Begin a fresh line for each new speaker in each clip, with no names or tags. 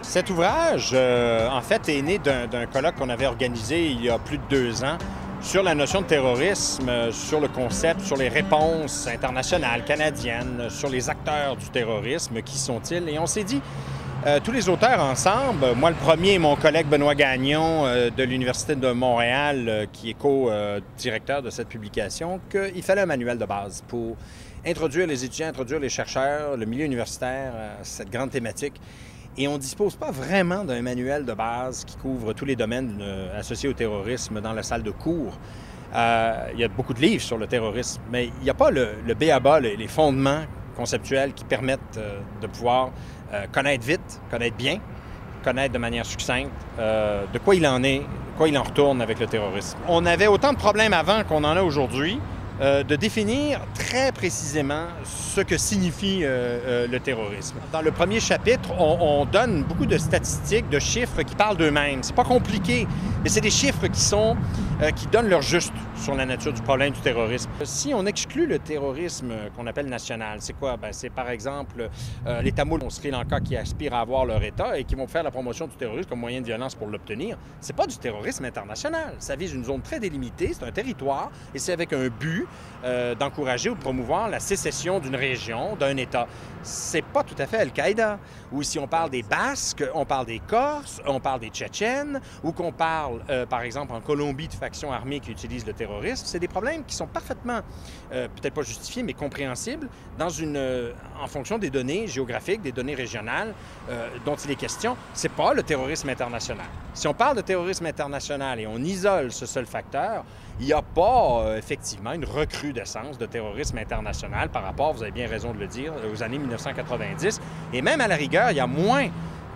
Cet ouvrage, en fait, est né d'un colloque qu'on avait organisé il y a plus de 2 ans sur la notion de terrorisme, sur le concept, sur les réponses internationales, canadiennes, sur les acteurs du terrorisme, qui sont-ils? Et on s'est dit, tous les auteurs ensemble, moi le premier, mon collègue Benoît Gagnon de l'Université de Montréal, qui est co-directeur de cette publication, qu'il fallait un manuel de base pour introduire les étudiants, introduire les chercheurs, le milieu universitaire à cette grande thématique. Et on ne dispose pas vraiment d'un manuel de base qui couvre tous les domaines associés au terrorisme dans la salle de cours. Il y a beaucoup de livres sur le terrorisme, mais il n'y a pas le b.a.-ba, les fondements conceptuels qui permettent de pouvoir connaître vite, connaître bien, connaître de manière succincte de quoi il en est, de quoi il en retourne avec le terrorisme. On avait autant de problèmes avant qu'on en a aujourd'hui de définir très précisément ce que signifie le terrorisme. Dans le premier chapitre, on donne beaucoup de statistiques, de chiffres qui parlent d'eux-mêmes. C'est pas compliqué, mais c'est des chiffres qui donnent leur juste sur la nature du problème du terrorisme. Si on exclut le terrorisme qu'on appelle national, c'est quoi? Bien, c'est par exemple les Tamouls au Sri Lanka qui aspirent à avoir leur État et qui vont faire la promotion du terrorisme comme moyen de violence pour l'obtenir. C'est pas du terrorisme international. Ça vise une zone très délimitée, c'est un territoire et c'est avec un but d'encourager ou de promouvoir la sécession d'une région, d'un État. C'est pas tout à fait Al-Qaïda. Ou si on parle des Basques, on parle des Corses, on parle des Tchétchènes, ou qu'on parle, par exemple, en Colombie, de factions armées qui utilisent le terrorisme. C'est des problèmes qui sont parfaitement, peut-être pas justifiés, mais compréhensibles en fonction des données géographiques, des données régionales dont il est question. C'est pas le terrorisme international. Si on parle de terrorisme international et on isole ce seul facteur, il n'y a pas, effectivement, une recrudescence de terrorisme international par rapport, vous avez bien raison de le dire, aux années 1990. Et même à la rigueur, il y a moins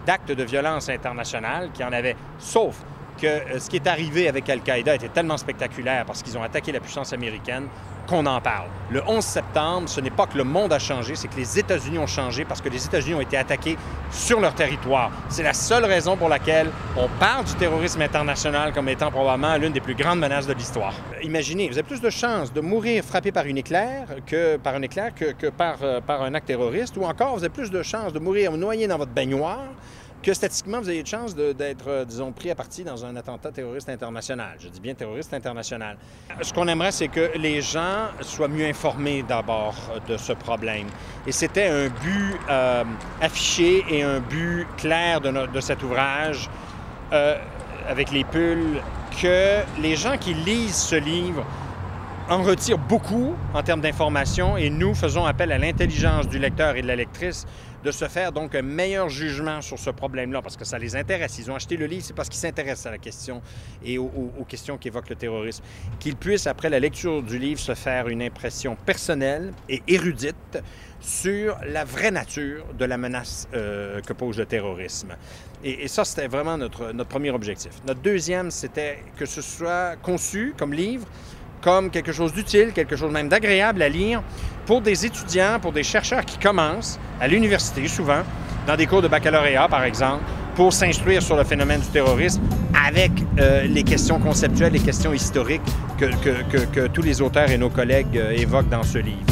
d'actes de violence internationale qu'il y en avait, sauf que ce qui est arrivé avec Al-Qaïda était tellement spectaculaire parce qu'ils ont attaqué la puissance américaine qu'on en parle. Le 11 septembre, ce n'est pas que le monde a changé, c'est que les États-Unis ont changé parce que les États-Unis ont été attaqués sur leur territoire. C'est la seule raison pour laquelle on parle du terrorisme international comme étant probablement l'une des plus grandes menaces de l'histoire. Imaginez, vous avez plus de chances de mourir frappé par un éclair que par un acte terroriste, ou encore vous avez plus de chances de mourir noyé dans votre baignoire que statistiquement, vous avez de chances d'être, disons, pris à partie dans un attentat terroriste international. Je dis bien terroriste international. Ce qu'on aimerait, c'est que les gens soient mieux informés d'abord de ce problème. Et c'était un but affiché et un but clair de cet ouvrage avec les pulls, que les gens qui lisent ce livre en retirent beaucoup en termes d'information et nous faisons appel à l'intelligence du lecteur et de la lectrice de se faire donc un meilleur jugement sur ce problème-là parce que ça les intéresse. Ils ont acheté le livre, c'est parce qu'ils s'intéressent à la question et aux questions qu'évoque le terrorisme. Qu'ils puissent, après la lecture du livre, se faire une impression personnelle et érudite sur la vraie nature de la menace que pose le terrorisme. Et ça, c'était vraiment notre premier objectif. Notre deuxième, c'était que ce soit conçu comme livre, comme quelque chose d'utile, quelque chose même d'agréable à lire pour des étudiants, pour des chercheurs qui commencent à l'université souvent, dans des cours de baccalauréat par exemple, pour s'instruire sur le phénomène du terrorisme avec les questions conceptuelles, les questions historiques que tous les auteurs et nos collègues évoquent dans ce livre.